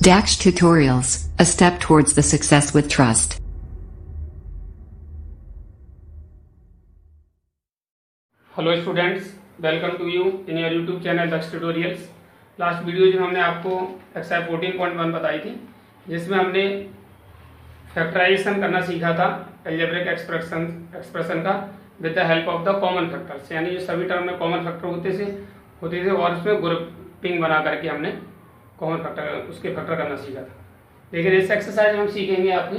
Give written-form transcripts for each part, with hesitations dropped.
Dax Tutorials, a step towards the success with trust. Hello students, welcome to you in your YouTube channel Daksh tutorials. Last video जो हमने आपको exercise 14.1 बताई थी, जिसमें हमने factorisation करना सीखा था अलजेब्रिक एक्सप्रेशन का with the help of the common factors, यानी जो सभी टर्म में कॉमन फैक्टर होते थे और उसमें ग्रुपिंग बना करके हमने कॉमन फैक्टर उसके फैक्टर करना सीखा था। लेकिन इस एक्सरसाइज में हम सीखेंगे आपकी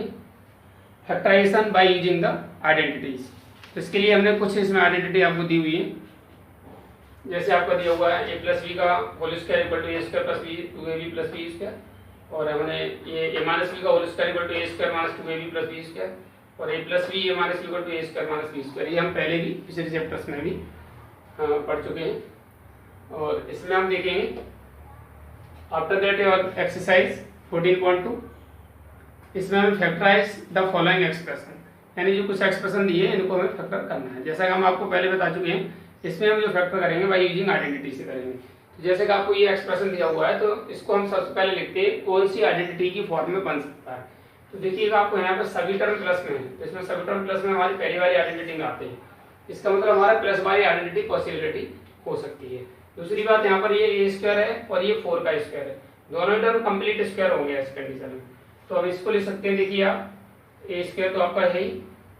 factorization by using the identities. तो इसके लिए हमने कुछ इसमें आइडेंटिटी आपको दी हुई है, जैसे आपका दिया हुआ है a प्लस बी का whole square equal to A square plus B 2ab plus B square, और हमने ये a माइनस बी का whole square equal to A square minus 2ab plus B square, और a plus B A minus B equal to A square minus B square. ये हम पहले भी पिछले चैप्टर्स में भी पढ़ चुके हैं, और इसमें हम देखेंगे आफ्टर दैट योर एक्सरसाइज 14.2। इसमें हम फैक्टराइज द फॉलोइंग एक्सप्रेशन, यानी जो कुछ एक्सप्रेशन दिए इनको हमें फैक्टर करना है। जैसा कि हम आपको पहले बता चुके हैं, इसमें हम जो फैक्टर करेंगे बाय यूजिंग आइडेंटिटी से करेंगे। तो जैसे कि आपको ये एक्सप्रेशन दिया हुआ है, तो इसको हम सबसे पहले लिखते हैं कौन सी आइडेंटिटी की फॉर्म में बन सकता है। तो देखिएगा आपको यहाँ पर सभी टर्म प्लस में है, तो इसमें सभी टर्म प्लस में हमारी पहली वाली आइडेंटिटी में आते हैं। इसका मतलब हमारा प्लस वाली आइडेंटिटी पॉसिबिलिटी हो सकती है। दूसरी बात, यहाँ पर ये ए स्क्वायर है और ये 4 का स्क्वायर है, दोनों टर्म कंप्लीट स्क्वायर हो गया इस कंडीशन में। तो हम इसको लिख सकते हैं, देखिए आप ए स्क्वायर तो आपका है ही,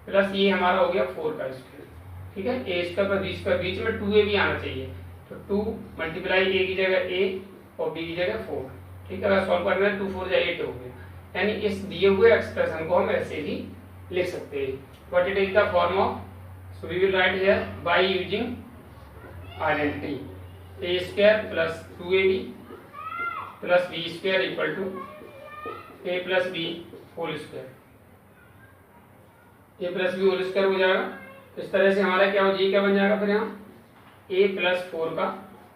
प्लस ये हमारा हो गया 4 का स्क्वायर, ठीक है। ए स्क्वायर पर बी स्क्वायर, बीच में 2ab आना चाहिए, तो 2 मल्टीप्लाई ए की जगह a और b की जगह 4, ठीक है। अगर सॉल्व करना है 2 4 8 हो गया, यानी इस दिए हुए एक्सप्रेशन को हम ऐसे भी लिख सकते हैं। But it is the form of, so we will write here by using identity A square plus 2ab plus B square equal to A plus B whole square, A plus B whole square हो जाएगा। इस तरह से हमारा क्या हो जाएगा, क्या बन जाएगा फिर यहाँ a प्लस 4 का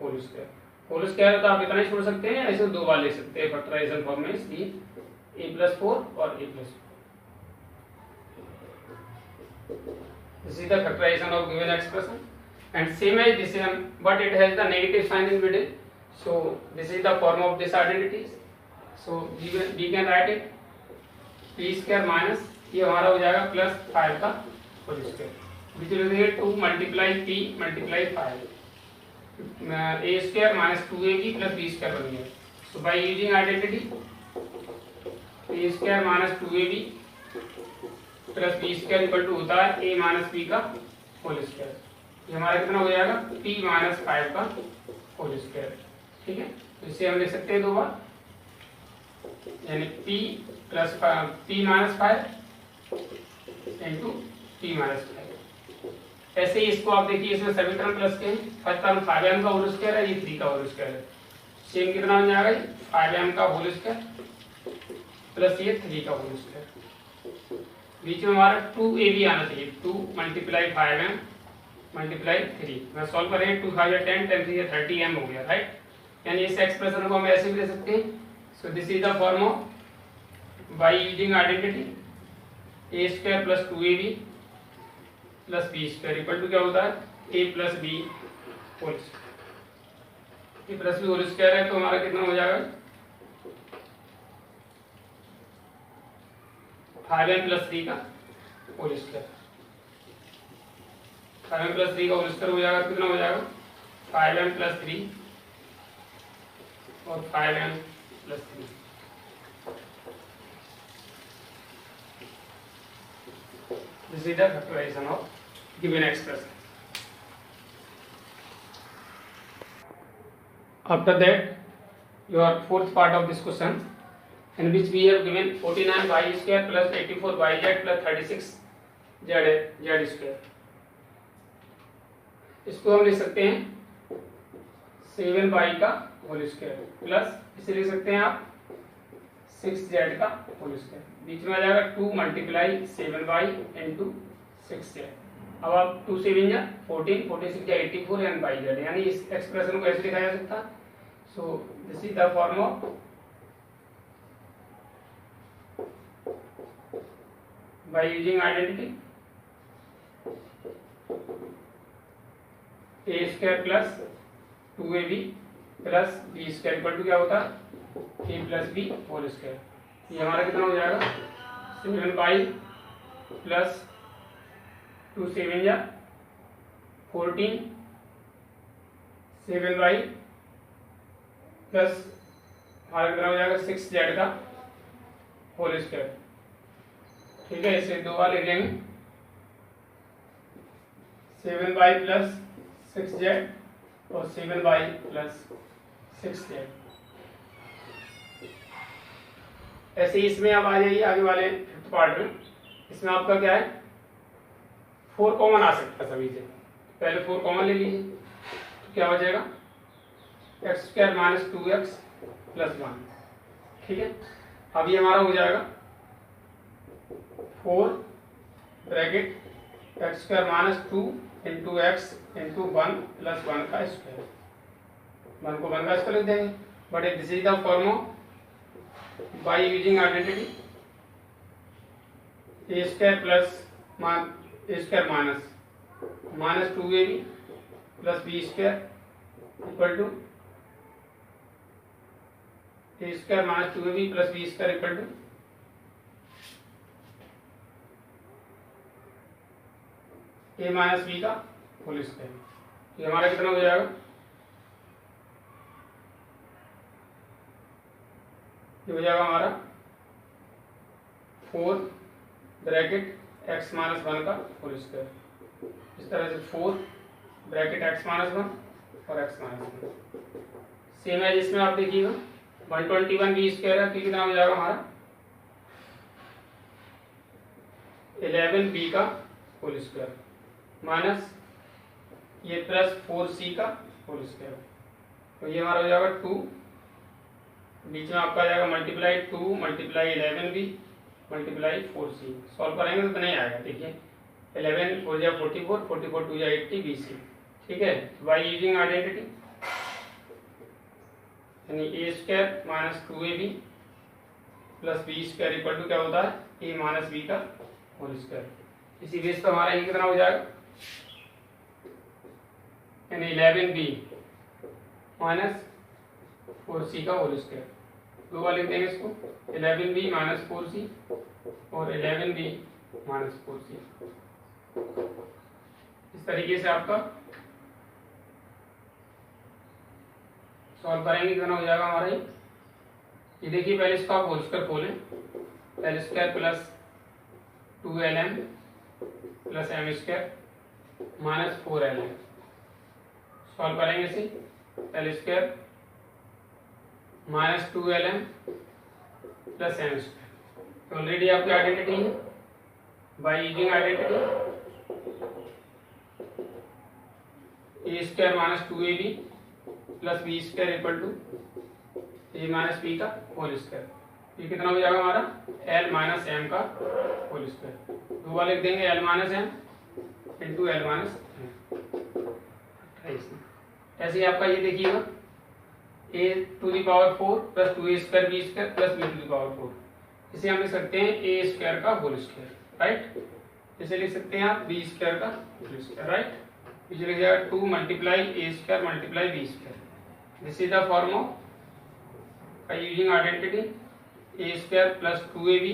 होल स्क्वायर। होल स्क्वायर तो आप इतना ही छोड़ सकते हैं, ऐसे दो बार ले सकते हैं फैक्टराइजेशन फॉर्म में, इसलिए a प्लस 4 और a plus 4। This is the factorization of given expression, and same as this one, but it has the negative sign in middle, so this is the form of this identities. So we can write it p square minus ये हमारा हो जाएगा plus 5 का whole square, which will be 2 multiply p multiply 5 a square minus 2ab plus b square बन गया। सो by using identity a square minus 2ab plus b square equal to होता है a माइनस b का whole square. ये हमारा कितना हो जाएगा p माइनस 5 का होल स्क्वायर, ठीक है। तो इसे हम लिख सकते हैं दो बार, यानी p plus p minus 5 into p minus 5। ऐसे ही इसको आप देखिए, इसमें सभी टर्म प्लस के हैं। फर्स्ट टर्म 5m का होल स्क्वायर है, ये 3 का होल स्क्वायर है, सेम कितना बन जाएगा 5m का होल स्क्वायर प्लस ये 3 का होल स्क्वायर। बीच में हमारा 2ab आना चाहिए, 2 मल्टीप्लाई 5m मल्टीप्लाई 3। मैं सॉल्व करें 2 5 10 10 3 30m हो गया, राइट। यानी इस एक्सप्रेशन को हम ऐसे भी ले सकते हैं। So this is the form of by using identity A square plus 2ab plus B square equal to क्या होता है a plus B whole square. A plus B whole square है, तो हमारा कितना हो जाएगा 5m प्लस 3 का होल स्क्वायर। 5m प्लस 3 का होल स्क्वायर हो जाएगा, कितना हो जाएगा 5m प्लस 3 और 5m plus 3। This is the factorization of given expression. After that, your fourth part of this question, in which we have given 49y square plus 84yz plus 36z square. इसको हम लिख सकते हैं 7y का whole square plus इसे लिख सकते हैं आप 6z का होल स्क्वायर। बीच में आ जाएगा 2 मल्टीप्लाई 7y इंटू 6z। अब आप 2 से 14 46 या 84 एंड बाई जेड, यानी इस एक्सप्रेशन को ऐसे लिखा जा सकता है। So this is the form of by using identity A square plus 2ab plus B square equal to क्या होता है A plus B whole square. ये हमारा कितना हो जाएगा 7y प्लस 2 7 या 14 7y प्लस हमारा कितना हो जाएगा 6z का होल स्क्वायर। ठीक है, इसे दो बार लिख लेंगे 7y प्लस 6z और 7y प्लस 6z। ऐसे ही इसमें आप आ जाइए आगे वाले फिफ्थ पार्ट में। इसमें आपका क्या है 4 कॉमन आ सकता है सभी से। पहले 4 कॉमन ले लीजिए तो क्या हो जाएगा x square minus 2x plus 1। ठीक है, अब ये हमारा हो जाएगा 4 bracket x square minus 2 into x into 1 plus 1 का स्क्वायर। 1 को 1 का स्क्वायर लिख देंगे। But this is the form of by using identity A square plus A square minus 2ab plus B square equal to A square minus 2ab plus B square equal to A minus B का whole square. ये हमारा कितना हो जाएगा, ये हो जाएगा हमारा 4 ब्रैकेट एक्स माइनस 1 का होल स्क्वायर। इस तरह से 4 ब्रैकेट एक्स माइनस 1 और एक्स माइनस 1 सेम है। जिसमें आप देखिएगा 121 बी स्क्वायर है, कितना हो जाएगा हमारा 11 बी का होल स्क्वायर माइनस ये प्लस 4c का होल स्क्वायर। तो ये हमारा हो जाएगा 2, बीच में आपका आ जाएगा multiply 2 multiply 11b multiply 4c। Solve करेंगे तो नहीं आएगा। देखिए 11 4 जा 44 44 2 जा 80 bc। ठीक है, बाय यूजिंग आइडेंटिटी यानी a square minus 2ab plus B square equal to क्या होता है ए माइनस बी का होल स्क्वायर। इसी बेस पर हमारा ये कितना हो जाएगा यानी 11b माइनस 4c का होल स्क्वायर। दो बार लिख देंगे इसको 11b माइनस 4c और 11b माइनस 4c। इस तरीके से आपका सॉल्व करेंगे कितना हो जाएगा हमारा ये देखिए पहले इसको आप होल स्क्वायर खोलें। L square plus 2lm plus M square minus 4lm। Solve करेंगे इसे L square minus 2lm plus M square. Already आपकी आइडेंटिटी है by using identity A square minus 2ab plus B square equal to A minus B का whole square. ये कितना हो जाएगा हमारा एल माइनस एम का होल स्क्वायर। दो बार लिख देंगे L minus M into L minus M. ऐसे ही आपका ये देखिएगा a to the power 4 plus 2a square b square plus b to the power 4। इसे हम लिख सकते हैं ए स्क्वायर का होल स्क्वायर, राइट। इसे लिख सकते हैं आप बी स्क्वायर का होल स्क्वायर, राइट। इसे लिख जाएगा 2 multiply a square multiply b square. This is the form of by using identity A square plus 2ab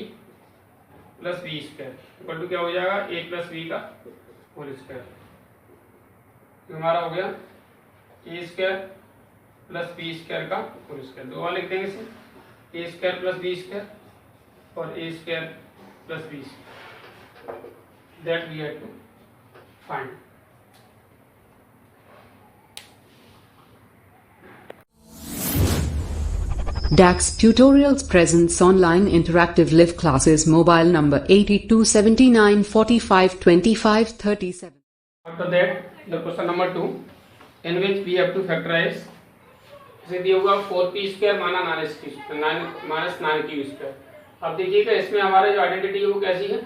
plus B square equal to क्या हो जाएगा ए प्लस बी का whole square. हमारा हो गया a square plus B square का whole square. दो बार लिख देंगे इसे a square plus B square और a square plus B square that we have to find. DAX Tutorials presents online interactive live classes. Mobile number 8279452537. After that, the question number 2, in which we have to factorize. इसे दिया हुआ 4p square minus 9q square. अब देखिएगा इसमें हमारा जो identity है वो कैसी है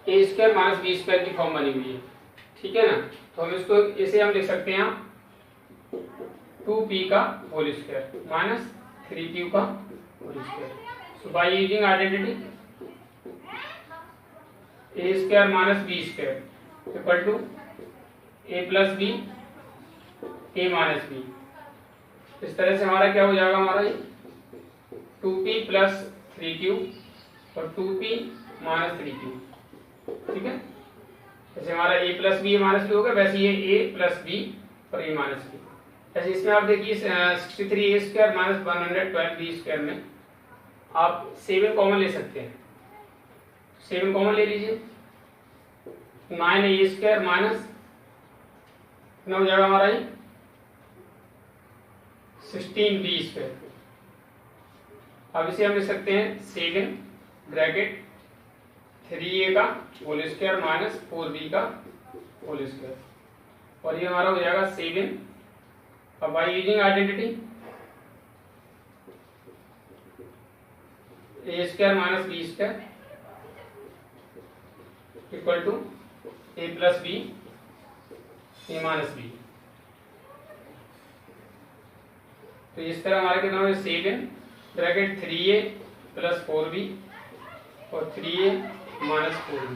ए स्क्वायर माइनस बी स्क्वायर की फॉर्म बनी हुई है। ठीक है ना, तो हम इसको इसे हम लिख सकते हैं 2p का होल स्क्वायर माइनस 3q का whole square. So by using identity A square minus B square equal to A plus B A minus B. इस तरह से हमारा क्या हो जाएगा हमारा 2p प्लस 3q और 2p माइनस 3q। ठीक है, जैसे हमारा a plus B minus B हो गया, वैसे ये a प्लस बी और a माइनस बी। ऐसे इसमें आप देखिए 63a square minus 112b square में आप 7 कॉमन ले सकते हैं। 7 कॉमन ले लीजिए, 9a स्क्वायर माइनस कितना हो जाएगा हमारा ये 16b स्क्वायर। अब इसे हम लिख सकते हैं 7 ब्रैकेट 3a का होल स्क्वायर माइनस 4b का होल स्क्वायर, और ये हमारा हो जाएगा 7। अब by using identity a square minus b square equal to a plus B a minus B. तो इस तरह हमारे कितना है 7 ब्रैकेट 3a प्लस 4b और 3a minus 4b।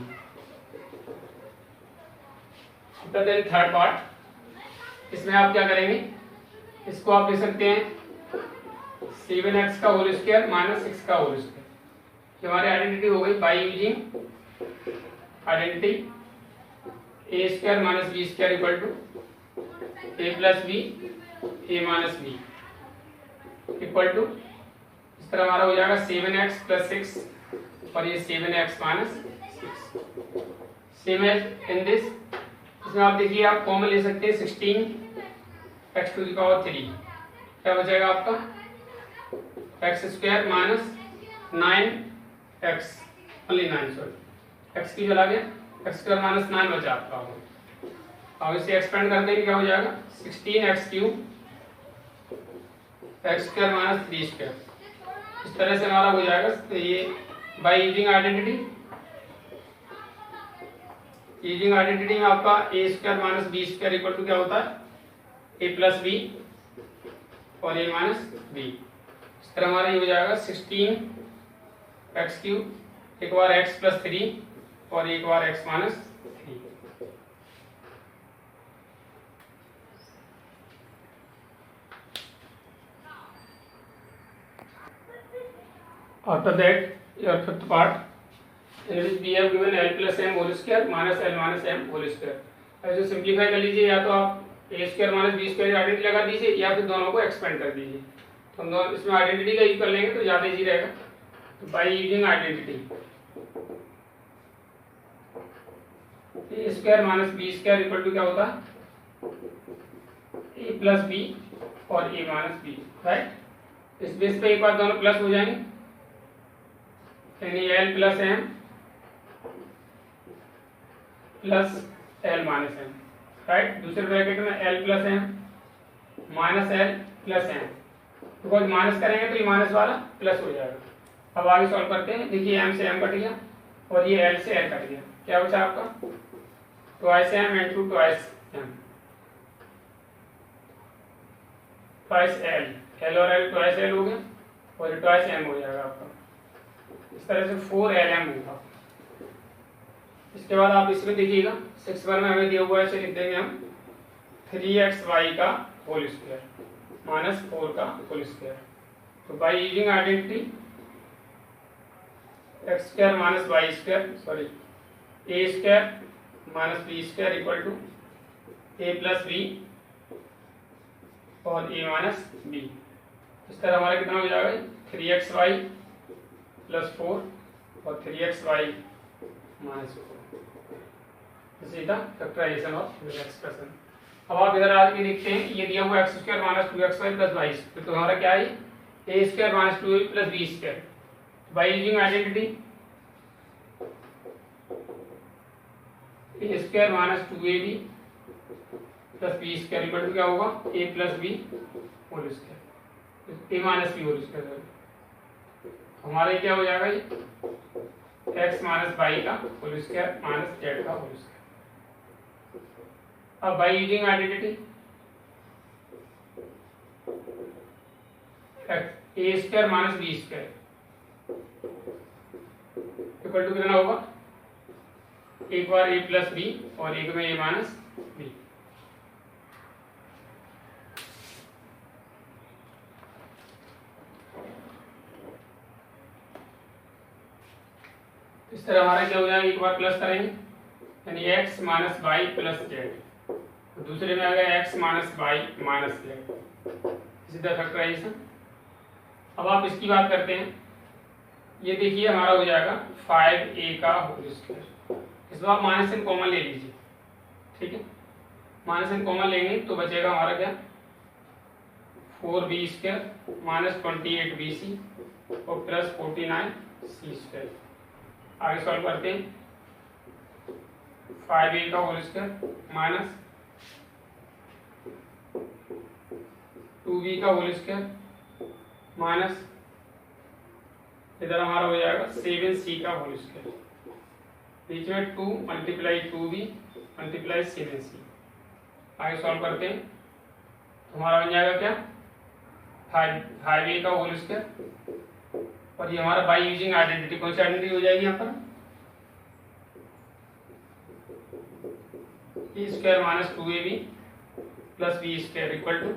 Then third part, इसमें आप क्या करेंगे, इसको आप ले सकते हैं 7x का होल स्क्वायर माइनस 6 का होल स्क्वायर। ये हमारी आइडेंटिटी हो गई by using identity a square minus b square equal to a plus B a minus B equal to, इस तरह हमारा हो जाएगा 7x प्लस 6 और ये 7x minus 6। Same as in this, इसमें आप देखिए आप कॉमन ले सकते हैं 16x टू द पावर 3, क्या बचेगा आपका x square minus 9x only 9 sorry x की चला गया, x स्क्वायर माइनस 9 बचा आपका। अब इसे एक्सपेंड कर देंगे, क्या हो जाएगा 16x cube x square minus 3 square. इस तरह से हमारा हो जाएगा। तो ये बाय यूजिंग आइडेंटिटी में आपका a square minus b square equal to क्या होता है a प्लस बी और a माइनस बी। इस तरह हमारा ये हो जाएगा 16x क्यूब, एक बार x प्लस 3 और एक बार x minus 3। After that, your fifth part, in which we have given l plus m whole square minus l minus m whole square। ऐसे सिंप्लीफाई कर लीजिए, या तो आप a square minus B square identity लगा दीजिए या फिर दोनों को एक्सपेंड कर दीजिए। तो हम दोनों इसमें आइडेंटिटी का यूज कर लेंगे तो ज़्यादा इजी रहेगा। तो by using identity a square minus B square equal to क्या होता है a प्लस बी और a माइनस बी, राइट। इस बेस पे एक बार दोनों प्लस हो जाएंगे, यानी l plus m plus l minus m, right. दूसरे ब्रैकेट में l plus m minus l plus m, because minus करेंगे तो ये माइनस वाला प्लस हो जाएगा। अब आगे सॉल्व करते हैं। देखिए m से m कट गया और ये l से l कट गया, क्या बचा आपका twice m into twice m, twice l और l ट्वाइस l हो गया और ये ट्वाइस m हो जाएगा आपका। इस तरह से 4lm होगा। इसके बाद आप इसमें देखिएगा 6 में हमें दिया हुआ है, इसे लिख देंगे हम 3xy का होल स्क्वायर माइनस 4 का whole square. So by using identity x square minus y square sorry a square minus b square equal to a plus B और a माइनस b। इस तरह हमारा कितना हो जाएगा 3xy प्लस 4 और 3xy माइनस 4। सीधा फैक्टराइजेशन ऑफ एक्सप्रेशन। अब आप इधर आके देखते हैं, ये दिया हुआ x square minus 2xy plus y square, तो हमारा क्या है a square minus 2ab plus b square. By using identity a square minus 2ab plus b square equal to क्या होगा a plus b whole square, a minus b whole square. हमारा क्या हो जाएगा ये x माइनस वाई का whole square minus Z का whole square. अब by using identity a square minus B square equal to कितना होगा, एक बार a प्लस बी और एक में a माइनस बी। इस तरह हमारा क्या हो जाएगा, एक बार प्लस करेंगे यानी x minus Y plus Z, दूसरे में आ गया x minus Y minus Z, इसी तरह फैक्टराइजेशन। अब आप इसकी बात करते हैं, ये देखिए हमारा हो जाएगा 5a का होल स्क्वायर। इसमें आप माइनस एन कॉमन ले लीजिए, ठीक है, माइनस एन कॉमन लेंगे तो बचेगा हमारा क्या 4b स्क्वायर माइनस 28bc और प्लस 49c स्क्वायर। आगे सॉल्व करते हैं, 5a का होल स्क्वायर माइनस 2b का होल स्क्वायर माइनस इधर हमारा हो जाएगा 7c का होल स्क्वायर, बीच में 2 मल्टीप्लाई 2b मल्टीप्लाई 7c। आगे सॉल्व करते हैं तो हमारा बन जाएगा क्या 5a का होल स्क्वायर, और ये हमारा बाय यूजिंग आइडेंटिटी, कौन सी आइडेंटिटी हो जाएगी यहाँ पर a square minus 2ab plus B square equal to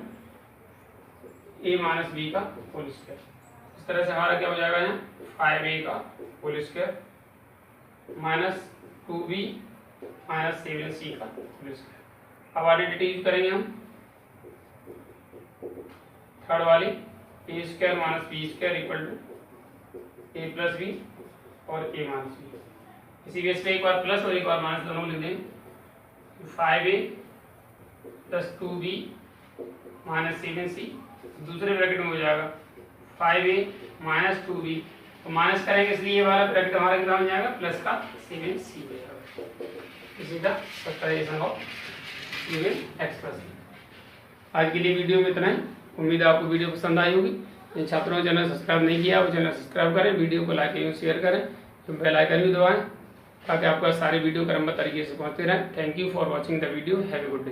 A minus B का होल स्क्वायर। इस तरह से हमारा क्या हो जाएगा यहाँ 5a का whole square minus 2b minus 7c का होल स्क्वायर। अब आइडेंटिटी यूज करेंगे हम थर्ड वाली, a square minus B square equal to A plus B और ए माइनस बी। इसी बेस पे एक बार प्लस और एक बार माइनस दोनों लिख देंगे, 5a plus 2b minus 7c, दूसरे ब्रैकेट में हो जाएगा 5a माइनस 2b, तो माइनस करेंगे इसलिए ये वाला ब्रैकेट हमारा कितना हो जाएगा प्लस का 7c हो जाएगा। इसी का factorization of x plus b। आज के लिए वीडियो में इतना ही, उम्मीद है आपको वीडियो पसंद आई होगी। जिन छात्रों ने चैनल सब्सक्राइब नहीं किया वो चैनल सब्सक्राइब करें, वीडियो को लाइक एवं शेयर करें, तो बेल आइकन भी दबाएं ताकि आपका सारे वीडियो क्रमबद्ध तरीके से पहुंचते रहें। Thank you for watching the video, have a good day.